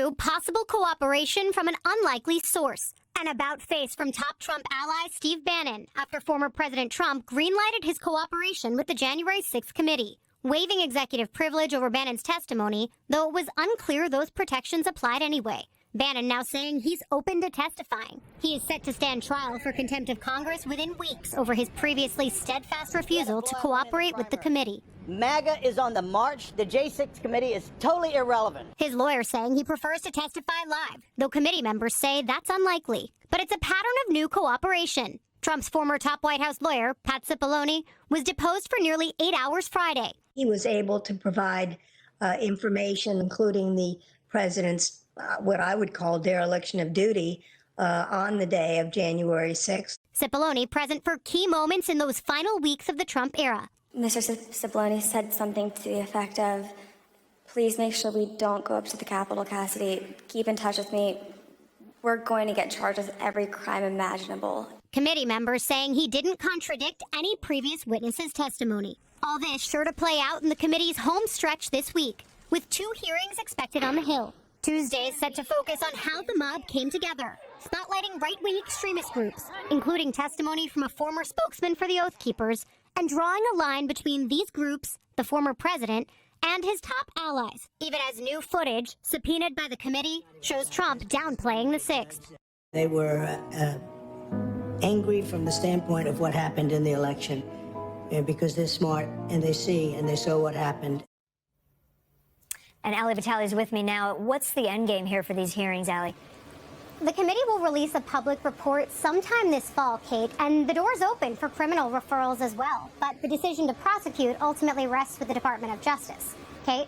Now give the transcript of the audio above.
Two, possible cooperation from an unlikely source. An about-face from top Trump ally Steve Bannon after former President Trump greenlighted his cooperation with the January 6th committee, waiving executive privilege over Bannon's testimony, though it was unclear those protections applied anyway. Bannon now saying he's open to testifying. He is set to stand trial for contempt of Congress within weeks over his previously steadfast refusal to cooperate with the committee. MAGA is on the march. The J6 committee is totally irrelevant. His lawyer saying he prefers to testify live, though committee members say that's unlikely. But it's a pattern of new cooperation. Trump's former top White House lawyer, Pat Cipollone, was deposed for nearly 8 hours Friday. He was able to provide information, including the president's what I would call dereliction of duty on the day of January 6th. Cipollone present for key moments in those final weeks of the Trump era. Mr. Cipollone said something to the effect of, please make sure we don't go up to the Capitol, Cassidy. Keep in touch with me. We're going to get charged with every crime imaginable. Committee members saying he didn't contradict any previous witnesses' testimony. All this sure to play out in the committee's home stretch this week, with 2 hearings expected on the Hill. Tuesday is set to focus on how the mob came together, spotlighting right-wing extremist groups, including testimony from a former spokesman for the Oath Keepers, and drawing a line between these groups, the former president, and his top allies, even as new footage, subpoenaed by the committee, shows Trump downplaying the 6th. They were angry from the standpoint of what happened in the election, because they're smart and they see and they saw what happened. And Ali Vitale is with me now. What's the end game here for these hearings, Ali? The committee will release a public report sometime this fall, Kate, and the door's open for criminal referrals as well. But the decision to prosecute ultimately rests with the Department of Justice. Kate?